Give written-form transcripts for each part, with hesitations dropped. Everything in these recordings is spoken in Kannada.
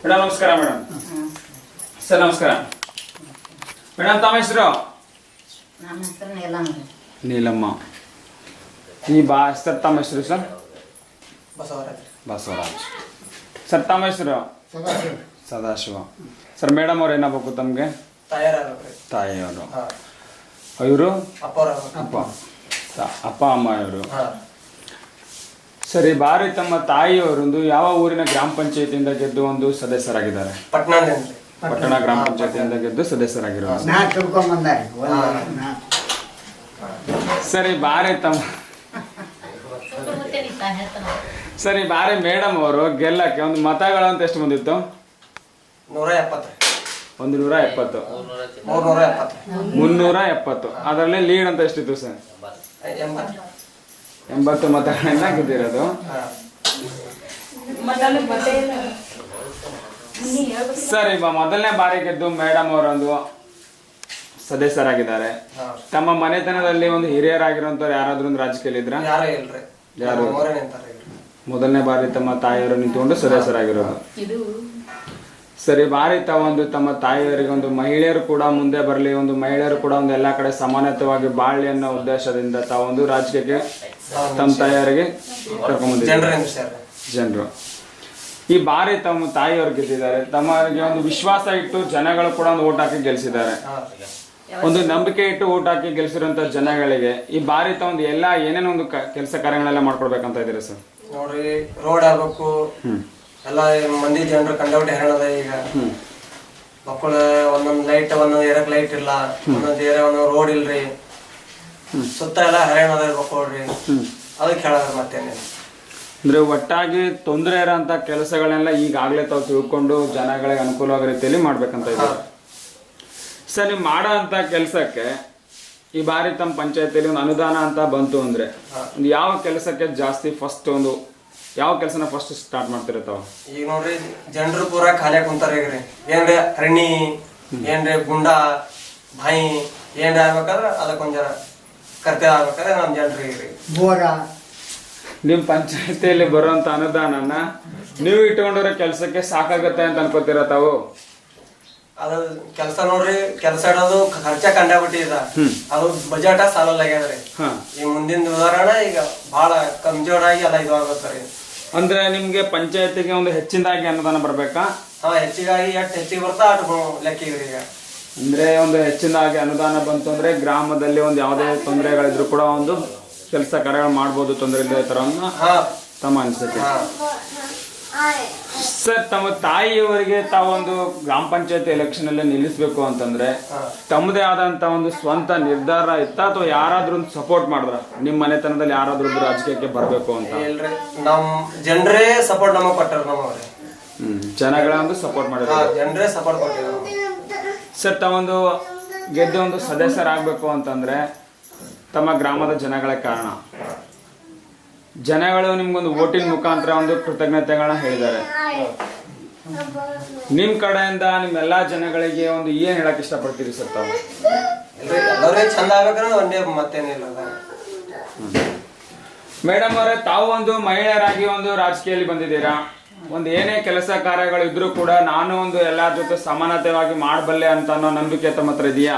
ಮೇಡಮ್ ನಮಸ್ಕಾರ. ಮೇಡಮ್ ಸರ್ ನಮಸ್ಕಾರ. ಮೇಡಮ್ ತಮ್ಮ ಹೆಸರು? ನನ್ನ ಹೆಸರು ನೀಲಮ್ಮ. ನೀಲಮ್ಮ. ಸರ್ ತಮ್ಮ ಹೆಸರು ಸರ್? ಬಸವರಾಜ್. ಸರ್ ತಮ್ಮ ಹೆಸರು? ಸದಾಶಿವ. ಸರ್ ಮೇಡಮ್ ಅವ್ರು ಏನಾಗಬೇಕು ತಮಗೆ? ತಾಯಿಯವರು. ಇವರು ಅಪ್ಪ ಅಮ್ಮ ಇವರು. ಸರಿ, ಬಾರಿ ತಮ್ಮ ತಾಯಿಯವರೊಂದು ಯಾವ ಊರಿನ ಗ್ರಾಮ ಪಂಚಾಯತಿಯಿಂದ ಗೆದ್ದು ಒಂದು ಸದಸ್ಯರಾಗಿದ್ದಾರೆ? ಪಟ್ಟಣ ಗ್ರಾಮ ಪಂಚಾಯತಿಯಿಂದ ಗೆದ್ದು ಸದಸ್ಯರಾಗಿರೋದು. ಸರಿ, ಬಾರಿ ತಮ್ಮ ಸರಿ ಬಾರಿ ಮೇಡಮ್ ಅವರು ಗೆಲ್ಲಕ್ಕೆ ಒಂದು ಮತಗಳು ಅಂತ ಎಷ್ಟು ಬಂದಿತ್ತು? 170. 370. ಅದರಲ್ಲಿ ಲೀಡ್ ಅಂತ ಎಷ್ಟಿತ್ತು ಸರ್? 80 ಮತಗಳನ್ನ ಗೆದ್ದಿರೋದು. ಸರ್, ಈಗ ಮೊದಲನೇ ಬಾರಿ ಗೆದ್ದು ಮೇಡಮ್ ಅವರೊಂದು ಸದಸ್ಯರಾಗಿದ್ದಾರೆ. ತಮ್ಮ ಮನೆತನದಲ್ಲಿ ಒಂದು ಹಿರಿಯರಾಗಿರುವಂತವ್ರು ಯಾರಾದ್ರೂ ಒಂದು ರಾಜಕೀಯ ಇದ್ರ? ಯಾರು? ಮೊದಲನೇ ಬಾರಿ ತಮ್ಮ ತಾಯಿಯವರು ನಿಂತುಕೊಂಡು ಸದಸ್ಯರಾಗಿರೋದು. ಸರಿ, ಬಾರಿ ತಾವೊಂದು ತಮ್ಮ ತಾಯಿಯವರಿಗೆ ಒಂದು ಮಹಿಳೆಯರು ಕೂಡ ಮುಂದೆ ಬರಲಿ, ಒಂದು ಮಹಿಳೆಯರು ಕೂಡ ಒಂದು ಎಲ್ಲಾ ಕಡೆ ಸಮಾನತೆವಾಗಿ ಬಾಳ್ಲಿ ಅನ್ನೋ ಉದ್ದೇಶದಿಂದ ತಾವೊಂದು ರಾಜಕೀಯಕ್ಕೆ ತಮ್ಮ ತಾಯಿಯವರಿಗೆ ಕರ್ಕೊಂಡ್ಬಂದಿದ್ದಾರೆ ಜನರು. ಈ ಬಾರಿ ತಮ್ಮ ತಾಯಿಯವರು ಗೆದ್ದಿದ್ದಾರೆ. ತಮ್ಮವರಿಗೆ ಒಂದು ವಿಶ್ವಾಸ ಇಟ್ಟು ಜನಗಳು ಕೂಡ ಒಂದು ಓಟ್ ಹಾಕಿ ಗೆಲ್ಸಿದ್ದಾರೆ. ಒಂದು ನಂಬಿಕೆ ಇಟ್ಟು ಓಟ್ ಹಾಕಿ ಗೆಲ್ಸಿರುವಂತ ಜನಗಳಿಗೆ ಈ ಬಾರಿ ತಾವೊಂದು ಎಲ್ಲಾ ಏನೇನೋ ಒಂದು ಕೆಲಸ ಕಾರ್ಯಗಳೆಲ್ಲ ಮಾಡ್ಕೊಡ್ಬೇಕಂತ ಇದ್ದೀರಾ ಸರ್? ನೋಡ್ರಿ, ರೋಡ್ ಆಗ್ಬೇಕು, ಎಲ್ಲ ಮಂದಿ ಜನರು ಕಂಡಬಿಟ್ಟು ಹೆರಣದ. ಈಗ ಮಕ್ಕಳು ಒಂದೊಂದ್ ಲೈಟ್, ಒಂದೊಂದ್ ಏರಕ್ ಲೈಟ್ ಇಲ್ಲ, ಒಂದೊಂದ್ ಏರಿಯಾ ಒಂದೊಂದ್ ರೋಡ್ ಇಲ್ರಿ, ಸುತ್ತ ಎಲ್ಲ ಹರಿಯಾಣದ ಮಕ್ಕಳ್ರಿ. ಅದಕ್ಕೆ ಹೇಳೋದು ಮತ್ತೇನೆ ಅಂದ್ರೆ ಒಟ್ಟಾಗಿ ತೊಂದರೆ ಇರೋಂತ ಕೆಲಸಗಳನ್ನೆಲ್ಲ ಈಗಾಗಲೇ ತಾವು ತಿಳ್ಕೊಂಡು ಜನಗಳಿಗೆ ಅನುಕೂಲವಾಗೋ ರೀತಿಯಲ್ಲಿ ಮಾಡ್ಬೇಕಂತ ಇದ್ದಾರೆ. ಸರ್, ನೀವು ಮಾಡೋ ಅಂತ ಕೆಲಸಕ್ಕೆ ಈ ಬಾರಿ ತಮ್ಮ ಪಂಚಾಯತಿಯಲ್ಲಿ ಒಂದು ಅನುದಾನ ಅಂತ ಬಂತು ಅಂದ್ರೆ ಒಂದು ಯಾವ ಕೆಲಸಕ್ಕೆ ಜಾಸ್ತಿ ಫಸ್ಟ್ ಒಂದು ಯಾವ ಕೆಲಸನ ಫಸ್ಟ್ ಸ್ಟಾರ್ಟ್ ಮಾಡ್ತಿರ್ತಾವ? ಈಗ ನೋಡ್ರಿ, ಜನರು ಪೂರಾ ಖಾಲಿ ಕುಂತಾರ. ಈಗ್ರಿ ಏನ್ರಿ ಹರಣಿ, ಏನ್ರಿ ಗುಂಡ ಬಾಯಿ ಏನ್ರಿ ಆಗ್ಬೇಕಾದ್ರೆ ಅದಕ್ಕೊಂದ್ ಜರ ಕರ್ತವ್ಯ ಆಗ್ಬೇಕಾದ್ರೆ ನಮ್ ಜನರಿಗೆ ನಿಮ್ ಪಂಚಾಯತಿಯಲ್ಲಿ ಬರುವಂತ ಅನುದಾನನ ನೀವು ಇಟ್ಕೊಂಡಿರೋ ಕೆಲಸಕ್ಕೆ ಸಾಕಾಗತ್ತೆ ಅಂತ ಅನ್ಕೋತೀರ ತಾವು? ಅದು ಕೆಲಸ ನೋಡ್ರಿ, ಕೆಲಸ ಇಡೋದು ಖರ್ಚ ಕಂಡಾಬಿಟ್ಟಿದ. ಅದು ಬಜೆಟ್ ಸಾಲಲ್ಲಾಗ್ಯದ್ರಿ. ಈ ಮುಂದಿನ ಉದಾಹರಣೆ ಈಗ ಬಹಳ ಕಮ್ಜೋರಾಗಿ ಎಲ್ಲ ಇದು ಆಗತ್ರಿ. ಅಂದ್ರೆ ನಿಮ್ಗೆ ಪಂಚಾಯತಿಗೆ ಒಂದು ಹೆಚ್ಚಿನದಾಗಿ ಅನುದಾನ ಬರ್ಬೇಕಾ? ಹೆಚ್ಚಿಗಾಗಿ ಎಷ್ಟು ಹೆಚ್ಚಿಗೆ ಬರ್ತಾ ಅಷ್ಟು ಲೆಕ್ಕಿಗ್ರಿ. ಈಗ ಅಂದ್ರೆ ಒಂದು ಹೆಚ್ಚಿನದಾಗಿ ಅನುದಾನ ಬಂತು ಅಂದ್ರೆ ಗ್ರಾಮದಲ್ಲಿ ಒಂದು ಯಾವುದೇ ತೊಂದರೆಗಳಿದ್ರು ಕೂಡ ಒಂದು ಕೆಲಸ ಕಾರ್ಯಗಳು ಮಾಡ್ಬೋದು, ತೊಂದರೆ ಇಲ್ಲದ ತರ ತಮ್ಮ ಅನಿಸಿಕೆ. ಸರ್, ತಮ್ಮ ತಾಯಿಯವರಿಗೆ ತಾವೊಂದು ಗ್ರಾಮ ಪಂಚಾಯತಿ ಎಲೆಕ್ಷನ್ ಅಲ್ಲಿ ನಿಲ್ಲಿಸ್ಬೇಕು ಅಂತಂದ್ರೆ ತಮ್ಮದೇ ಆದಂತ ಒಂದು ಸ್ವಂತ ನಿರ್ಧಾರ ಇತ್ತ ಅಥವಾ ಯಾರಾದ್ರೂ ಸಪೋರ್ಟ್ ಮಾಡಿದ್ರ? ನಿಮ್ ಮನೆತನದಲ್ಲಿ ಯಾರಾದ್ರೂ ರಾಜಕೀಯಕ್ಕೆ ಬರ್ಬೇಕು ಅಂತ? ನಮ್ ಜನರೇ ಸಪೋರ್ಟ್ ನಮಗ್ ಕೊಟ್ಟಾರ. ನಮ್ಮವ್ರೆ ಜನಗಳ ಒಂದು ಸಪೋರ್ಟ್ ಮಾಡಿದ್ರು, ಜನರೇ ಸಪೋರ್ಟ್ ಕೊಟ್ಟಿದ್ರು. ಸರ್, ತಾವೊಂದು ಗೆದ್ದು ಒಂದು ಸದಸ್ಯರಾಗಬೇಕು ಅಂತಂದ್ರೆ ತಮ್ಮ ಗ್ರಾಮದ ಜನಗಳೇ ಕಾರಣ. ಜನಗಳು ನಿಮ್ಗೊಂದು ವೋಟಿಂಗ್ ಮುಖಾಂತರ ಒಂದು ಕೃತಜ್ಞತೆಗಳನ್ನ ಹೇಳಿದ್ದಾರೆ. ನಿಮ್ ಕಡೆಯಿಂದ ನಿಮ್ಮೆಲ್ಲಾ ಜನಗಳಿಗೆ ಒಂದು ಏನ್ ಹೇಳಕ್ ಇಷ್ಟಪಡ್ತೀರಿ ಸರ್ ತಾವು? ಎಲ್ಲರೇ ಚಂದ ಆಗ್ಬೇಕಂದ್ರೆ ಒಂದೇ ಮತ್ತೇನಿಲ್ಲ. ಮೇಡಮ್ ಅವರೇ, ತಾವು ಒಂದು ಮಹಿಳೆಯರಾಗಿ ಒಂದು ರಾಜಕೀಯದಲ್ಲಿ ಬಂದಿದ್ದೀರಾ. ಒಂದು ಏನೇ ಕೆಲಸ ಕಾರ್ಯಗಳು ಇದ್ರೂ ಕೂಡ ನಾನು ಒಂದು ಎಲ್ಲರ ಜೊತೆ ಸಮಾನತೆವಾಗಿ ಮಾಡಬಲ್ಲೆ ಅಂತ ಅನ್ನೋ ನಂಬಿಕೆ ತಮ್ಮ ಹತ್ರ ಇದೆಯಾ?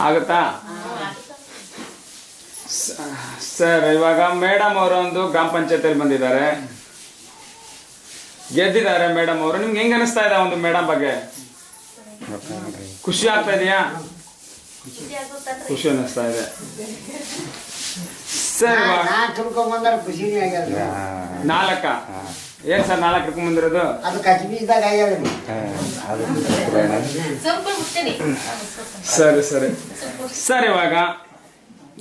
ಆಗುತ್ತಾ ಸರ್? ಇವಾಗ ಮೇಡಮ್ ಅವರು ಒಂದು ಗ್ರಾಮ ಪಂಚಾಯತಿಯಲ್ಲಿ ಬಂದಿದ್ದಾರೆ, ಗೆದ್ದಿದ್ದಾರೆ ಮೇಡಮ್ ಅವರು. ನಿಮ್ಗೆ ಹೆಂಗ್ ಅನಿಸ್ತಾ ಇದೆ ಒಂದು ಮೇಡಮ್ ಬಗ್ಗೆ? ಖುಷಿ ಆಗ್ತಾ ಇದೆಯಾ? ಖುಷಿ ಅನಿಸ್ತಾ ಇದೆ ಸರ್. 4 ಏನ್ ಸರ್ 4 ಕರ್ಕೊಂಡ್ ಬಂದಿರೋದು? ಸರಿ ಸರಿ ಸರ್, ಇವಾಗ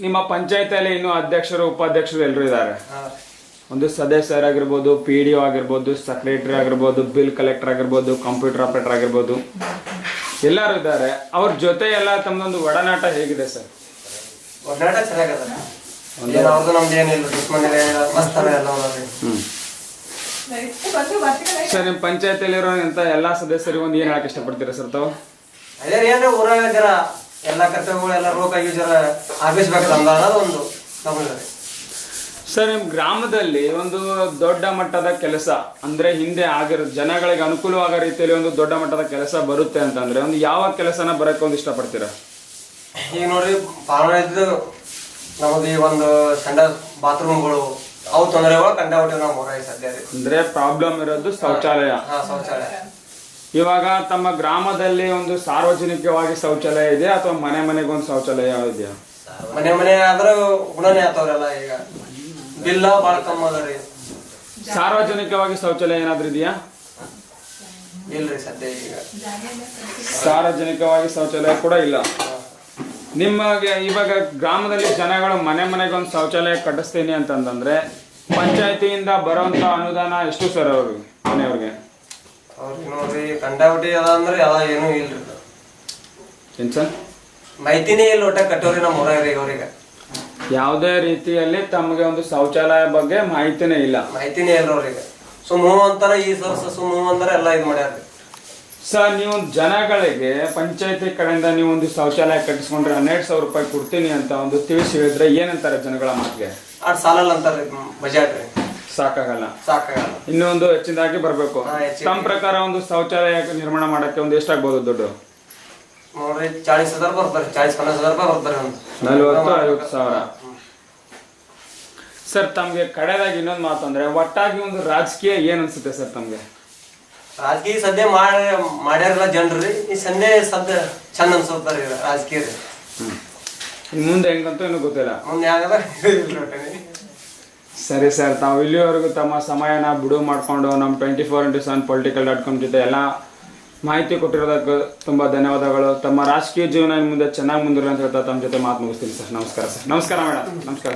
ನಿಮ್ಮ ಪಂಚಾಯತಿಯಲ್ಲಿ ಇನ್ನು ಅಧ್ಯಕ್ಷರು ಉಪಾಧ್ಯಕ್ಷರು ಎಲ್ಲರೂ ಇದ್ದಾರೆ. ಒಂದು ಸದಸ್ಯರಾಗಿರ್ಬೋದು, PDO ಆಗಿರ್ಬೋದು, ಸೆಕ್ರೆಟರಿ ಆಗಿರ್ಬೋದು, ಬಿಲ್ ಕಲೆಕ್ಟರ್ ಆಗಿರ್ಬೋದು, ಕಂಪ್ಯೂಟರ್ ಆಪರೇಟರ್ ಆಗಿರ್ಬೋದು, ಎಲ್ಲರೂ ಇದ್ದಾರೆ. ಅವ್ರ ಜೊತೆ ಎಲ್ಲ ತಮ್ಮದೊಂದು ಒಡನಾಟ ಹೇಗಿದೆ ಸರ್? ಒಡನಾಟ ಚೆನ್ನಾಗದ. ನಮ್ದು ಏನಿಲ್ಲ, ಸರ್, ನಿಮ್ ಪಂಚಾಯತಿಯಲ್ಲಿರೋ ಎಲ್ಲಾ ಸದಸ್ಯರಿಗೆ ಒಂದು ಏನ್ ಹೇಳಕ್ ಇಷ್ಟಪಡ್ತೀರಾ ಸರ್ ತಾವು? ಅದೇ ಏನ್ರಿ ಊರಾಗ ಜರ ಎಲ್ಲಾ ಕರ್ತವ್ಯಗಳು ಎಲ್ಲ ರೋಗ ಜರ ಆಫೀಸ್ ಬೇಕು ಅನ್ನೋದು ಒಂದು ನಮಗೆ. ಸರ್ ನಿಮ್ಮ ಗ್ರಾಮದಲ್ಲಿ ಒಂದು ದೊಡ್ಡ ಮಟ್ಟದ ಕೆಲಸ ಅಂದ್ರೆ ಹಿಂದೆ ಆಗಿರೋ ಜನಗಳಿಗೆ ಅನುಕೂಲವಾಗೋ ರೀತಿಯಲ್ಲಿ ಒಂದು ದೊಡ್ಡ ಮಟ್ಟದ ಕೆಲಸ ಬರುತ್ತೆ ಅಂತಂದ್ರೆ ಒಂದು ಯಾವ ಕೆಲಸನ ಬರಕ್ಕೆ ಒಂದು ಇಷ್ಟಪಡ್ತೀರಾ? ಈಗ ನೋಡ್ರಿ ಪಾಲನೆ ನಮಗೆ ಈ ಒಂದು ಸಣ್ಣ ಬಾತ್ರೂಮ್ಗಳು ಅವು ತೊಂದರೆಗಳು ಕಂಡಬಿಟ್ಟು ನಾವು ಮೂರಾಯಿ ಸದ್ಯ ರೀ. ಅಂದ್ರೆ ಪ್ರಾಬ್ಲಮ್ ಇರೋದು ಶೌಚಾಲಯ. ಶೌಚಾಲಯ ಇವಾಗ ತಮ್ಮ ಗ್ರಾಮದಲ್ಲಿ ಒಂದು ಸಾರ್ವಜನಿಕವಾಗಿ ಶೌಚಾಲಯ ಇದೆ ಅಥವಾ ಮನೆ ಮನೆಗೆ ಒಂದು ಶೌಚಾಲಯ ಇದೆಯಾ? ಮನೆ ಆದ್ರೆ ಗುಣನೇ ಆತವ್ರೆಲ್ಲ. ಈಗ ಬಿಲ್ಲ ಬಾಳ ಕಮ್ಮಿ ಅದ ರೀ. ಸಾರ್ವಜನಿಕವಾಗಿ ಶೌಚಾಲಯ ಏನಾದ್ರೂ ಇದೆಯಾ? ಇಲ್ರಿ ಸದ್ಯ ಈಗ ಸಾರ್ವಜನಿಕವಾಗಿ ಶೌಚಾಲಯ ಕೂಡ ಇಲ್ಲ. ನಿಮಗೆ ಇವಾಗ ಗ್ರಾಮದಲ್ಲಿ ಜನಗಳು ಮನೆ ಮನೆಗೆ ಒಂದು ಶೌಚಾಲಯ ಕಟ್ಟಿಸ್ತೀನಿ ಅಂತಂದ್ರೆ ಪಂಚಾಯತಿಯಿಂದ ಬರೋಂತ ಅನುದಾನ ಎಷ್ಟು ಸರ್ ಅವ್ರಿಗೆ ಮನೆಯವ್ರಿಗೆ? ಅವ್ರಿಗೆ ನೋಡ್ರಿ ಕಂಡಾಬಿಟ್ಟಿ ಅದ ಅಂದ್ರೆ ಎಲ್ಲ ಏನೂ ಇಲ್ರಿ. ಏನ್ ಸರ್? ಮಾಹಿತಿನೇ ಇಲ್ಲ ಒಟ್ಟ ಕಟ್ಟೋರಿ ನಮ್ಮ ಊರಾಗ್ರಿ. ಅವ್ರಿಗೆ ಯಾವುದೇ ರೀತಿಯಲ್ಲಿ ತಮಗೆ ಒಂದು ಶೌಚಾಲಯ ಬಗ್ಗೆ ಮಾಹಿತಿನೇ ಇಲ್ಲ. ಮಾಹಿತಿನೇ ಇಲ್ಲ ಅವ್ರಿಗೆ. ಸುಮ್ಮು ಅಂತಾರ ಈ ಸರ್ಸ ಸುಮ್ಮು ಅಂದ್ರೆ ಎಲ್ಲ ಇದು ಮಾಡ್ಯಾರ್ರಿ. ಸರ್ ನೀವು ಜನಗಳಿಗೆ ಪಂಚಾಯತಿ ಕಡೆಯಿಂದ ನೀವು ಒಂದು ಶೌಚಾಲಯ ಕಟ್ಟಿಸ್ಕೊಂಡ್ರೆ 12,000 ರೂಪಾಯಿ ಕೊಡ್ತೀನಿ ಅಂತ ಒಂದು ತಿಳಿಸಿ ಹೇಳಿದ್ರೆ ಏನಂತಾರೆ ಜನಗಳ ಮಾತಿಗೆ? ಅದ್ ಸಾಲಲ್ಲ ಅಂತಾರ್ರಿ ಬಜೆಟ್ ರೀ. ಸಾಕಾಗಲ್ಲ. ಇನ್ನೂ ಒಂದು ಹೆಚ್ಚಿನದಾಗಿ ಬರ್ಬೇಕು. ತಮ್ಮ ಪ್ರಕಾರ ಒಂದು ಶೌಚಾಲಯ ನಿರ್ಮಾಣ ಮಾಡಕ್ಕೆ ಒಂದು ಎಷ್ಟಾಗ್ಬೋದು ದುಡ್ಡು? ನೋಡ್ರಿ 40,000 ಬರ್ತಾರೆ. 40-50,000 ರೂಪಾಯಿ ಬರ್ತಾರೆ. 40,000-50,000. ಸರ್ ತಮ್ಗೆ ಕಡೆದಾಗಿ ಇನ್ನೊಂದು ಮಾತಂದ್ರೆ ಒಟ್ಟಾಗಿ ಒಂದು ರಾಜಕೀಯ ಏನ್ ಅನ್ಸುತ್ತೆ ಸರ್ ತಮ್ಗೆ? ರಾಜಕೀಯ ಸದ್ಯ ಮಾಡ್ಯಾರಲ್ಲ ಜನರು. ಈ ಸದ್ಯ ಚಂದ ಅನ್ಸುತ್ತಾರೆ ರಾಜಕೀಯ. ಮುಂದೆ ಹೆಂಗಂತೂ ಇನ್ನೂ ಗೊತ್ತಿಲ್ಲ. ಮುಂದೆ ಯಾಕಂದ್ರೆ ಸರಿ ಸರ್, ತಾವು ಇಲ್ಲಿವರೆಗೂ ತಮ್ಮ ಸಮಯನ ಬಿಡುವು ಮಾಡಿಕೊಂಡು ನಮ್ಮ 24x7 political.com ಜೊತೆ ಎಲ್ಲ ಮಾಹಿತಿ ಕೊಟ್ಟಿರೋದಕ್ಕೆ ತುಂಬ ಧನ್ಯವಾದಗಳು. ತಮ್ಮ ರಾಜಕೀಯ ಜೀವನ ಮುಂದೆ ಚೆನ್ನಾಗಿ ಮುಂದಿರಲಿ ಅಂತ ಹೇಳ್ತಾ ತಮ್ಮ ಜೊತೆ ಮಾತು ಮುಗಿಸ್ತೀನಿ ಸರ್. ನಮಸ್ಕಾರ ಸರ್. ನಮಸ್ಕಾರ ಮೇಡಮ್. ನಮಸ್ಕಾರ.